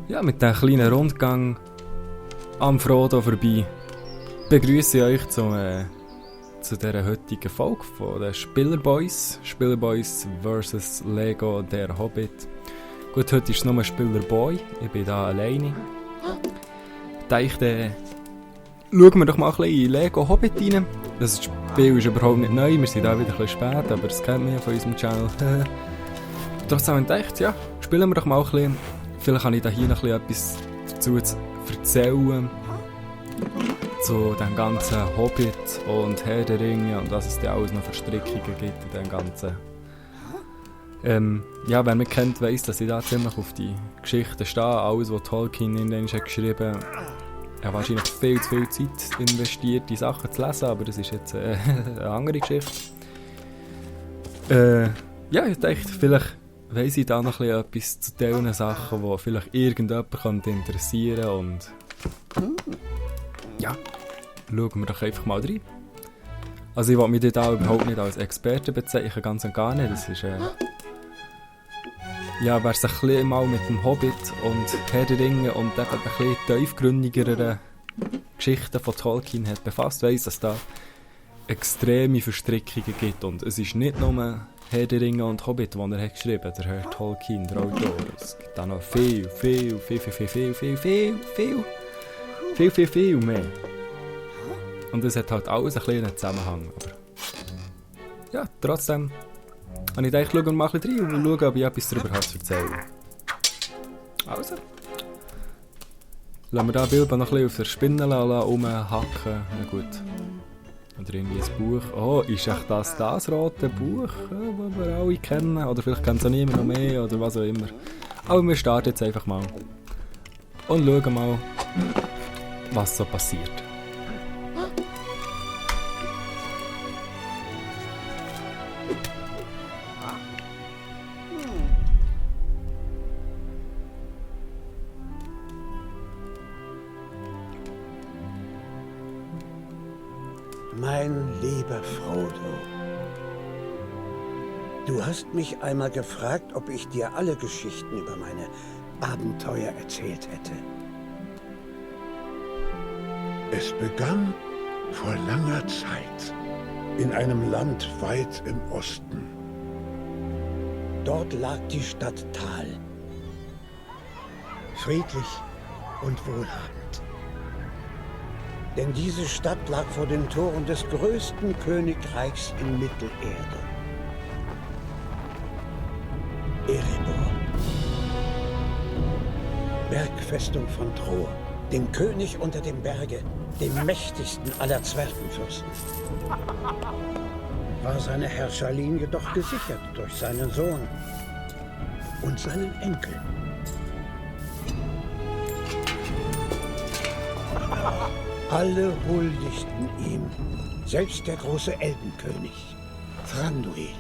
Ja, mit diesem kleinen Rundgang am Frodo vorbei begrüße ich euch zu dieser heutigen Folge von den Spielerboys. Spielerboys vs. Lego der Hobbit. Gut, heute ist es nur Spielerboy. Ich bin da alleine. Dachte, schauen wir doch mal ein bisschen in Lego Hobbit rein. Das Spiel ist überhaupt nicht neu, wir sind da wieder ein bisschen spät, aber das kennt man ja von unserem Channel. Trotzdem habe ich gedacht, ja, spielen wir doch mal ein bisschen. Vielleicht kann ich da hier noch ein bisschen etwas dazu zu erzählen. Zu dem ganzen Hobbit und Herr der Ringe und was es da alles noch für Strickungen gibt in dem ganzen. Ja, wer mich kennt, weiss, dass ich da ziemlich auf die Geschichten stehe. Alles, was Tolkien in den geschrieben hat. Er hat wahrscheinlich viel zu viel Zeit investiert, die Sachen zu lesen, aber das ist jetzt eine andere Geschichte. Ja, ich dachte, vielleicht weiss ich da noch etwas zu diesen Sachen, die vielleicht irgendjemand interessieren könnte. Und ja, schauen wir doch einfach mal rein. Also ich will mich da überhaupt nicht als Experte bezeichnen, ganz und gar nicht. Das ist, ja, wer sich ein bisschen mal mit dem Hobbit und Herr der Ringe und eben ein bisschen tiefgründigeren Geschichten von Tolkien hat befasst, weiss, dass da extreme Verstrickungen gibt. Und es ist nicht nur Herr der Ringe und Hobbit, die er hat geschrieben, der Herr Tolkien, der Autor. Es gibt auch noch viel mehr. Und es hat halt alles ein bisschen Zusammenhang. Aber ja, trotzdem habe ich gedacht, schauen wir mal ein bisschen rein und schauen, ob ich etwas darüber zu erzählen. Also, lassen wir da Bilder noch ein bisschen auf der Spinne rumhacken. Na gut. Oder irgendwie ein Buch. Oh, ist echt das rote Buch, das wir alle kennen? Oder vielleicht kennt es auch niemand noch mehr oder was auch immer. Aber wir starten jetzt einfach mal. Und schauen mal, was so passiert. Mein lieber Frodo, du hast mich einmal gefragt, ob ich dir alle Geschichten über meine Abenteuer erzählt hätte. Es begann vor langer Zeit in einem Land weit im Osten. Dort lag die Stadt Tal, friedlich und wohlhabend. Denn diese Stadt lag vor den Toren des größten Königreichs in Mittelerde. Erebor. Bergfestung von Thror, dem König unter dem Berge, dem mächtigsten aller Zwergenfürsten. War seine Herrscherlinie doch gesichert durch seinen Sohn und seinen Enkel. Alle huldigten ihm, selbst der große Elbenkönig, Thranduil.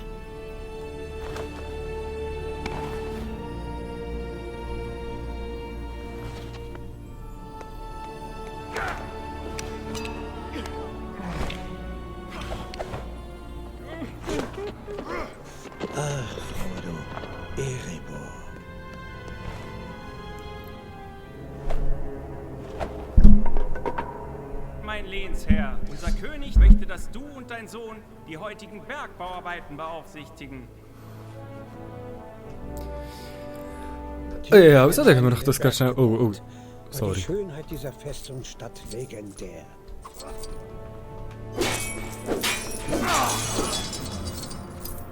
Ach, Frodo, Erebor. Mein Lehnsherr, unser König möchte, dass du und dein Sohn die heutigen Bergbauarbeiten beaufsichtigen. Ja, also dann können wir doch das ganz schnell. Oh, sorry. Die Schönheit dieser Festungsstadt legendär.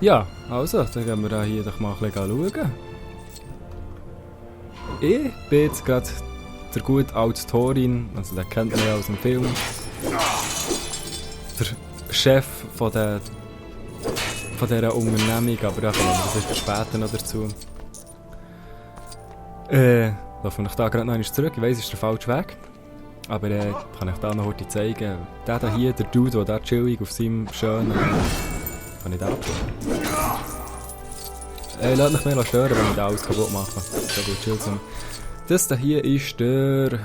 Ja, also, dann gehen wir da hier doch mal ein bisschen schauen. Ich bin jetzt gerade der gute alte Thorin, also den kennt man ja aus dem Film. Der Chef von dieser Unternehmung, aber ja, das ist später noch dazu. Laufen wir da gerade noch einmal zurück, ich weiss, es ist der falsche Weg. Aber kann ich da noch heute zeigen. Der da hier, der Dude, der da chillig auf seinem schönen... Kann ich da abgehen? Lass mich mehr stören, wenn ich da alles kaputt mache. So gut, chill zusammen. Das da hier ist der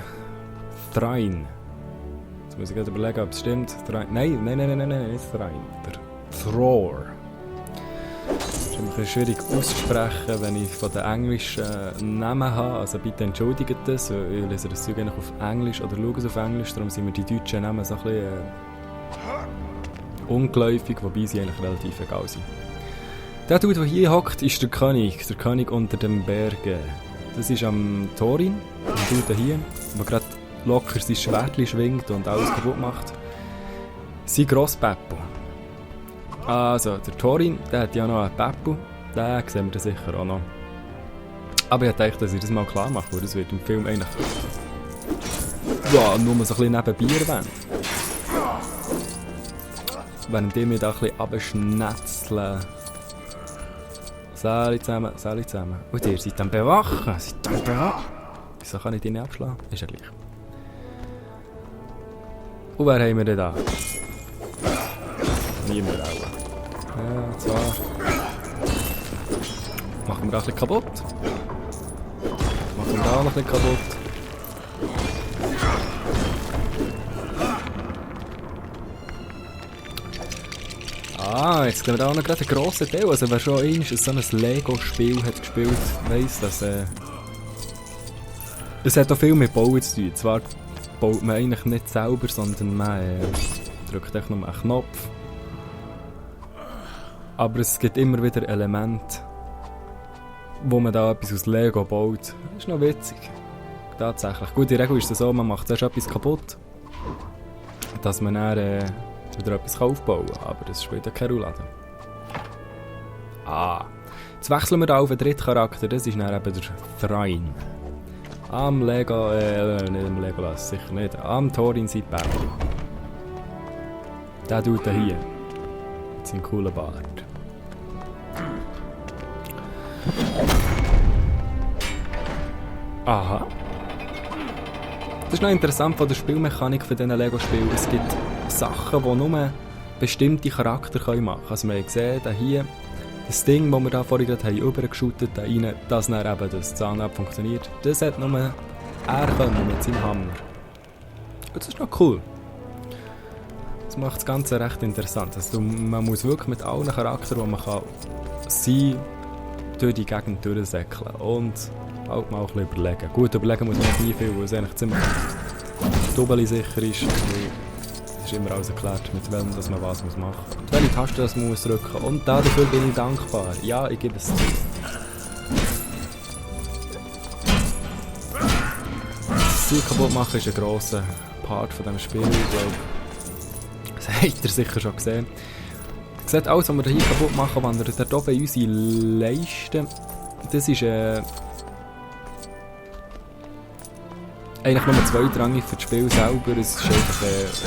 Thrain. Jetzt muss ich gerade überlegen, ob es stimmt. Nein, nicht Thrain. Der Thror. ein bisschen schwierig aussprechen, wenn ich von den englischen Namen habe. Also bitte entschuldigt das. Ich lese das Zeug eigentlich auf Englisch oder schaue es auf Englisch. Darum sind mir die deutschen Namen so ein bisschen ungeläufig, wobei sie eigentlich relativ egal sind. Der Dude, der hier hockt, ist der König unter den Bergen. Das ist am Thorin, der Dude hier, der gerade locker sein Schwertchen schwingt und alles kaputt macht. Sein Grosspeppo. Also, der Thorin, der hat ja noch einen Peppo, den sehen wir dann sicher auch noch. Aber ich dachte, dass ich das mal klar mache, weil das wird im Film eigentlich nur so ein bisschen nebenbei erwähnt. Während die mich da ein bisschen abschnetzeln. Sali zusammen. Und ihr seid am Bewachen. Wieso kann ich die nicht abschlagen? Ist ja gleich. Und wer haben wir denn da? Niemand auch. Ja, zwar. Machen wir da ein bisschen kaputt. Machen wir da auch noch ein bisschen kaputt. Jetzt sehen wir da auch noch gerade einen grossen Teil. Also wer schon einmal so ein Lego-Spiel hat gespielt, weiss, dass es hat auch viel mit Bauen zu tun. Zwar baut man eigentlich nicht selber, sondern man drückt einfach nur einen Knopf. Aber es gibt immer wieder Elemente, wo man da etwas aus Lego baut. Das ist noch witzig. Tatsächlich. Gut, in der Regel ist es so, man macht zuerst etwas kaputt, dass man dann wieder etwas aufbauen kann. Aber das spielt ja keine Rolle. Jetzt wechseln wir da auf den dritten Charakter. Das ist dann eben der Thrain. Am Lego, nicht am Legolas, sicher nicht. Am Thorin sein Bär. Der tut er hier. Mit seinem coolen Bart. Aha. Das ist noch interessant von der Spielmechanik von diesen Lego-Spielen. Es gibt Sachen, die nur bestimmte Charakter machen können. Also wir haben gesehen, hier, das Ding, das wir da vorhin gerade übergeschüttet haben, dass dann eben das Zahnrad funktioniert, das hat nur er können mit seinem Hammer. Und das ist noch cool. Das macht das Ganze recht interessant. Also man muss wirklich mit allen Charakteren, die man kann sein, durch die Gegend durchsäckeln und halt mal ein bisschen überlegen. Gut, überlegen muss man nicht nie viel, weil es eigentlich ziemlich doppelt sicher ist. Es ist immer alles erklärt, mit welchem dass man was machen muss. Und welche Taste das man muss drücken. Und dafür bin ich dankbar. Ja, ich gebe es zu. Das Ziel kaputt machen ist ein grosser Part von diesem Spiel. Ich glaube, das habt ihr sicher schon gesehen. Ihr seht alles, was wir hier kaputt machen, wandert dort oben in unsere Leiste. Das ist eigentlich nur zweitrangig für das Spiel selber. Es ist einfach,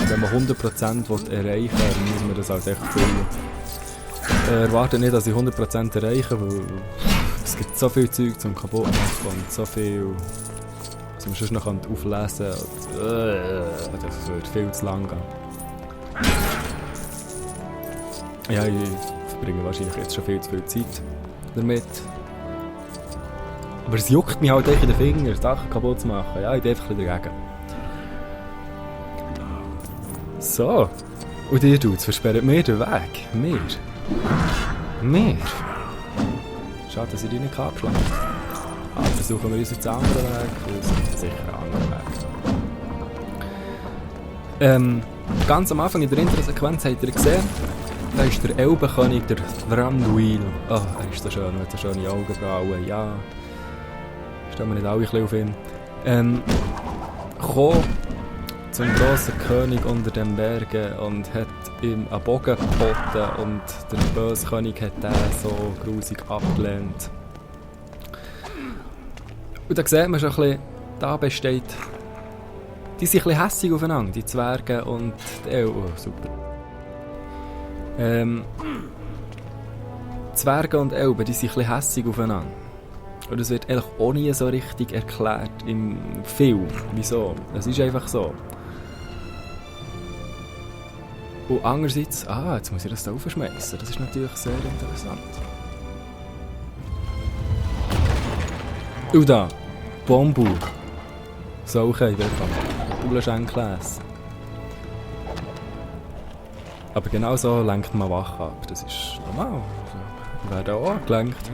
wenn man 100% erreichen will, muss man das halt echt füllen. Erwarte nicht, dass ich 100% erreiche, weil es gibt so viel Zeug zum kaputt machen und so viel, was man sonst noch auflesen kann. Das wird viel zu lang gehen. Ja, ich verbringe wahrscheinlich jetzt schon viel zu viel Zeit damit. Aber es juckt mich halt echt in den Fingern, Sachen kaputt zu machen. Ja, ich bin einfach ein bisschen dagegen. So. Und ihr Dudes versperrt mir den Weg. Mir. Schade, dass ich die nicht abschlagen kann. Aber versuchen wir uns jetzt einen anderen Weg. Das ist sicher ein anderer Weg. Ganz am Anfang in der Intro-Sequenz habt ihr gesehen, da ist der Elbenkönig, der Thranduil. Oh, er ist so schön, er hat so schöne Augenbrauen. Ja. Stellen wir nicht alle ein bisschen auf ihn. Kam zum grossen König unter den Bergen und hat ihm einen Bogen geboten und der böse König hat den so grusig abgelehnt. Und da sieht man schon ein bisschen, da besteht, die sind ein bisschen hässig aufeinander, die Zwerge und die Elben. Oh, super. Zwerge und Elben, die sind ein bisschen hässig aufeinander. Und das wird eigentlich auch nie so richtig erklärt im Film. Wieso? Das ist einfach so. Und andererseits, jetzt muss ich das da aufschmeißen. Das ist natürlich sehr interessant. Und da, Bombu. So, okay, willkommen. Uleschenkläs. Aber genau so lenkt man wach ab. Das ist normal. Wir werden auch angelenkt.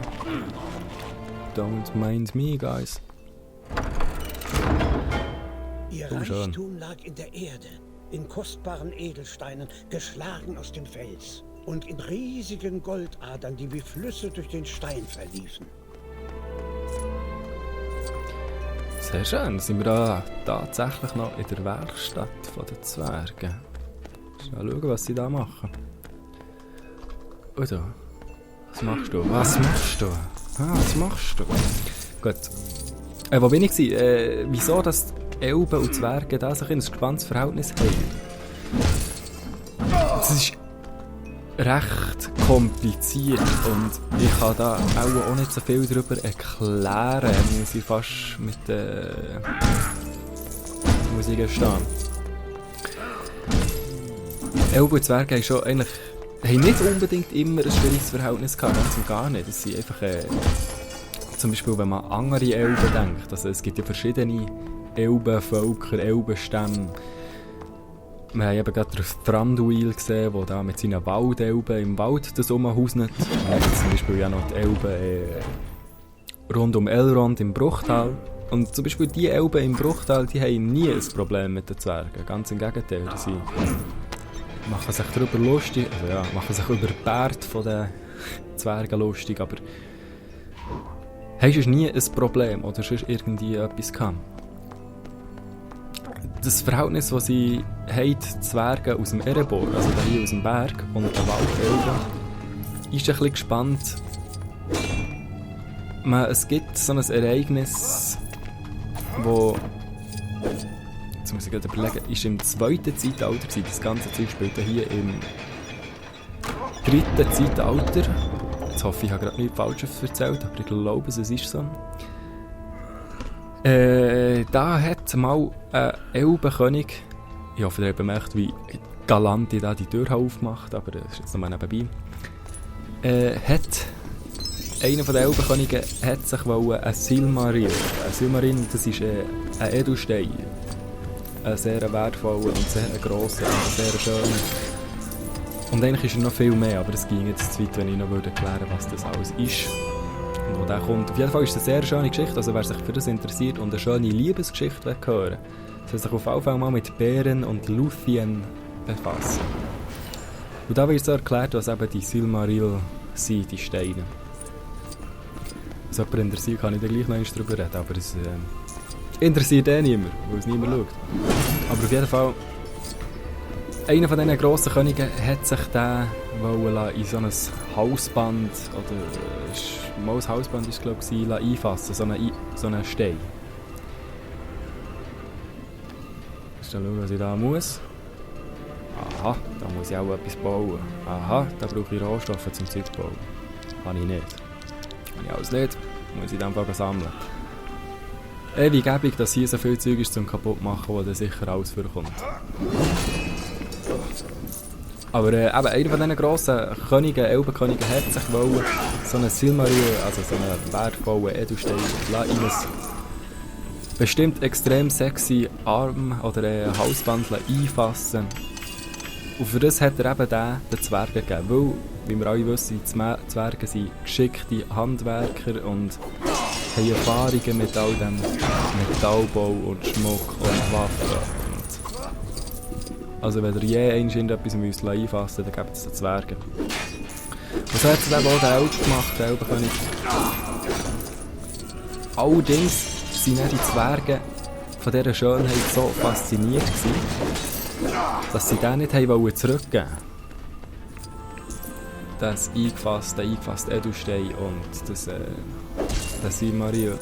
Don't mind me, guys. Ihr Oh, schön. Reichtum lag in der Erde, in kostbaren Edelsteinen, geschlagen aus dem Fels und in riesigen Goldadern, die wie Flüsse durch den Stein verliefen. Sehr schön, sind wir da tatsächlich noch in der Werkstatt der Zwerge. Mal schauen, was sie da machen. Und da. Was machst du? Was machst du? Was machst du? Gut. Wo bin ich gewesen? Wieso, dass Elben und Zwerge da sich in ein gespanntes Verhältnis haben? Das ist recht kompliziert und ich kann da auch nicht so viel darüber erklären. Muss ich fast mit Musik stehen. Elben und Zwerge haben schon eigentlich nicht unbedingt immer ein schwieriges Verhältnis gehabt, ganz und gar nicht. Es sind einfach, zum Beispiel, wenn man an andere Elben denkt, also es gibt ja verschiedene Elbenvölker, Elbenstämme. Wir haben eben gerade den Thranduil gesehen, der da mit seinen Waldelben im Wald das rumhauselt. Wir haben zum Beispiel ja noch die Elben rund um Elrond im Bruchtal. Und zum Beispiel die Elben im Bruchtal, die haben nie ein Problem mit den Zwergen. Ganz im Gegenteil, sie machen sich darüber lustig, also ja, machen sich über die Bärte von den Zwergen lustig, aber hast du nie ein Problem oder sonst irgendwie etwas gehabt? Das Verhältnis, das sie haben, die Zwerge aus dem Erebor, also hier aus dem Berg und den Waldelben, ist ein bisschen gespannt. Es gibt so ein Ereignis, wo, jetzt muss ich gerade überlegen, ist im 2. Zeitalter gewesen. Das ganze Zeug spielt hier im 3. Zeitalter. Jetzt hoffe ich, ich habe gerade nichts Falsches erzählt, aber ich glaube, es ist so. Da hat mal ein Elbenkönig, ich hoffe, ihr habt bemerkt, wie galant ich da die Tür aufgemacht, aber das ist jetzt noch mal nebenbei, einer der Elbenkönige hat sich ein Silmaril. Ein Silmaril, das ist ein Edelstein. Ein sehr wertvoller und sehr grosser und sehr schöner. Und eigentlich ist er noch viel mehr, aber es ging jetzt zu weit, wenn ich noch erklären würde, was das alles ist. Und wo der kommt. Auf jeden Fall ist es eine sehr schöne Geschichte, also wer sich für das interessiert und eine schöne Liebesgeschichte hören will, soll sich auf jeden Fall mal mit Bären und Luthien befassen. Und da wird so erklärt, was eben die Silmaril sind, die Steine. Was jemand interessiert, kann ich da gleich noch einmal darüber reden, aber es interessiert niemand, weil es niemand schaut. Aber auf jeden Fall, einer von diesen grossen Königen hat sich den in so ein Halsband, oder mal ein Halsband ist es, glaube ich, einfassen, so einen Stein. Jetzt schauen, was ich da muss. Aha, da muss ich auch etwas bauen. Aha, da brauche ich Rohstoffe zum Zeug zu bauen. Habe ich nicht. Habe ich alles nicht, muss ich dann einfach sammeln. Ewig gäbig, dass hier so viel Zeug ist zum kaputt machen, wo dann sicher alles vorkommt. Aber eben, einer von diesen grossen Königen, Elbenkönigen, hat sich so einen Silmaril, also so einen wertvollen Edelstein, in ein bestimmt extrem sexy Arm- oder Halsband einfassen. Und für das hat er eben den Zwergen gegeben, weil, wie wir alle wissen, die Zwerge sind geschickte Handwerker und haben Erfahrungen mit all dem Metallbau und Schmuck und Waffen. Also wenn ihr je irgendetwas einfassen müsst, dann gebt es den Zwergen. Und so hat es eben auch der Elb gemacht, der Elbenkönig. Allerdings waren dann die Zwerge von dieser Schönheit so fasziniert gewesen, dass sie den nicht zurückgeben wollten. Das eingefasste Edelstein und das Silmaril.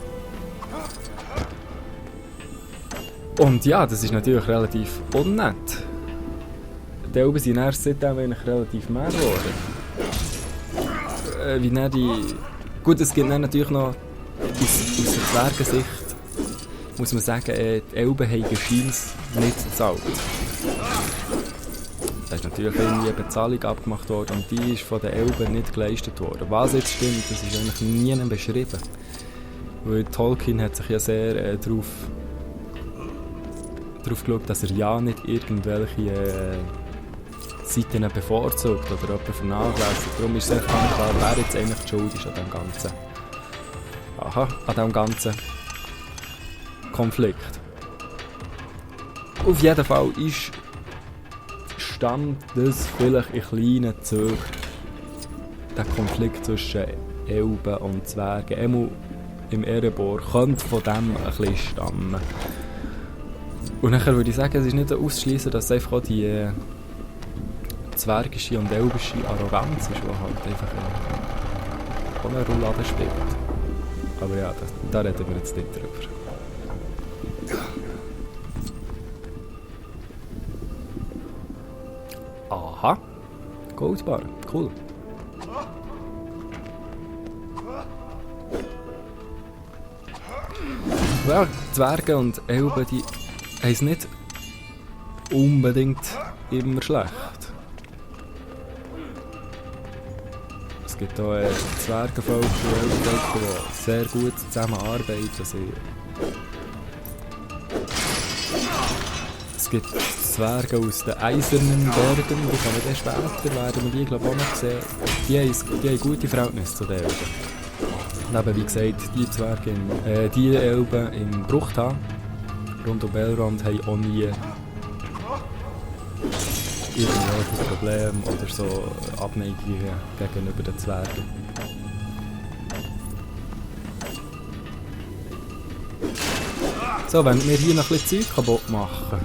Und ja, das ist natürlich relativ unnett. Die Elben sind erst seitdem eigentlich relativ mehr geworden. Wie dann gut, es gibt dann natürlich noch aus der Zwergensicht, muss man sagen, die Elben haben Scheins nicht gezahlt. Da ist natürlich irgendwie eine Bezahlung abgemacht worden und die ist von den Elben nicht geleistet worden. Was jetzt stimmt, das ist eigentlich nie beschrieben. Weil Tolkien hat sich ja sehr darauf geschaut, dass er ja nicht irgendwelche Seiten bevorzugt oder jemand vernachlässigt. Darum ist es einfach nicht klar, wer jetzt eigentlich die Schuld ist an dem Ganzen. Aha, an diesem ganzen Konflikt. Auf jeden Fall stammt das vielleicht in kleinen Zügen der Konflikt zwischen Elben und Zwergen. Einmal im Erebor könnte von dem ein bisschen stammen. Und nachher würde ich sagen, es ist nicht auszuschließen, dass es einfach auch die zwergische und elbische Arroganz ist, die halt einfach eine Rolle spielt. Aber ja, da reden wir jetzt nicht drüber. Aha, Goldbar, cool. Ja, Zwerge und Elben, die haben es nicht unbedingt immer schlecht. Es gibt auch Zwergenvölker und Elbenvölker, die sehr gut zusammenarbeiten. Es gibt Zwerge aus den Eisernen Bergen, die kommen dann später, werden wir die glaube ich auch noch sehen. Die haben gute Verhältnisse zu den Elben. Neben, wie gesagt, die Elben im Bruchtal rund um Elrond haben auch nie irgendwelche Probleme oder so Abneigungen gegenüber den Zwergen. So, wenn wir hier noch ein bisschen Zeug kaputt machen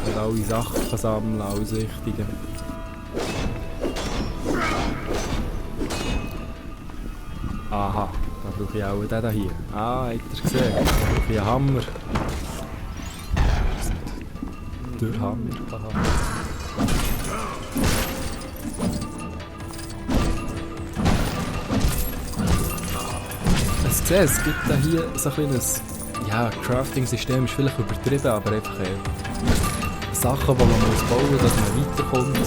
und alle Sachen sammeln, alles Wichtige. Aha, da brauche ich auch den hier. Ah, habt ihr gesehen? Da brauche ich einen Hammer. Der Hammer. Aha. Es gibt da hier so ein kleines Crafting-System, ist vielleicht übertrieben, aber einfach Sachen, die man muss bauen muss, dass man weiterkommt.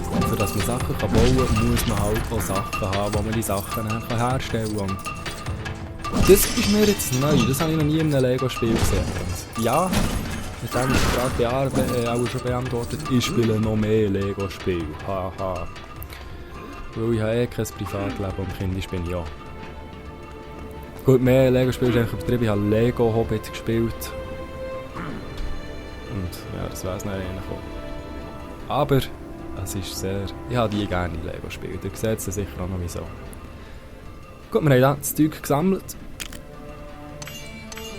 Und für dass man Sachen bauen kann, muss man halt auch Sachen haben, wo man die Sachen dann herstellen kann. Und das ist mir jetzt neu, das habe ich noch nie in einem Lego-Spiel gesehen. Und ja, mit dem ist gerade auch schon beantwortet, ich spiele noch mehr Lego-Spiele. Haha. Weil ich habe kein Privatleben und kindisch bin ich auch. Gut, mehr Lego-Spiele ist einfach übertrieben. Ich habe Lego Hobbit gespielt. Und ja, das wäre es eigentlich auch. Aber es ist sehr... Ich habe die gerne in Lego gespielt. Ihr seht es sicher auch noch wieso. Gut, wir haben dann das Zeug gesammelt.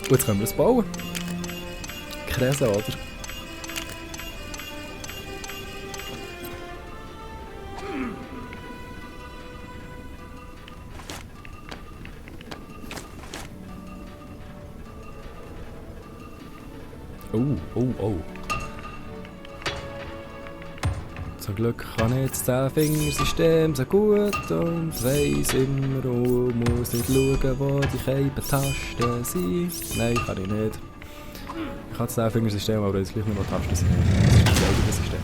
Und jetzt können wir es bauen. Krese, oder? Oh. Zum Glück kann ich das 10-Fingersystem so gut und weiss immer, muss nicht schauen, wo die Keibentasten sind. Nein, kann ich nicht. Ich kann das 10-Fingersystem, aber jetzt gleich nur noch Tasten sind. Das ist das eigene System.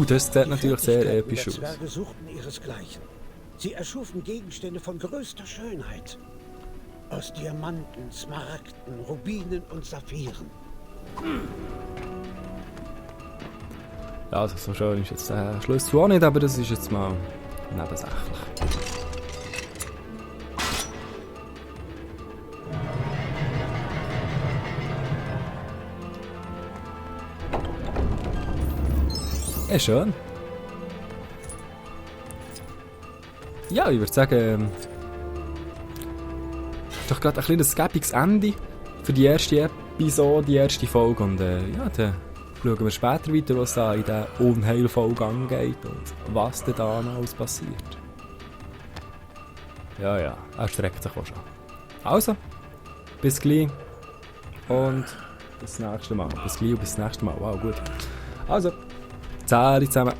Das sieht natürlich sehr episch aus. Die Zwerge suchten ihresgleichen. Sie erschufen Gegenstände von größter Schönheit. Aus Diamanten, Smaragden, Rubinen und Saphiren. Ja, also so schön ist jetzt der Schluss zwar nicht, aber das ist jetzt mal nebensächlich. Ja, schön. Ja, ich würde sagen, ist doch gerade ein kleines gäbiges Ende für die erste Episode, die erste Folge. Und ja, dann schauen wir später weiter, was da in dieser unheilvollen Gang geht und was denn da noch alles passiert. Ja, er streckt sich auch schon. Also, bis gleich und bis nächstes Mal. Bis gleich und bis nächstes Mal. Wow, gut. Also, Zähli zusammen.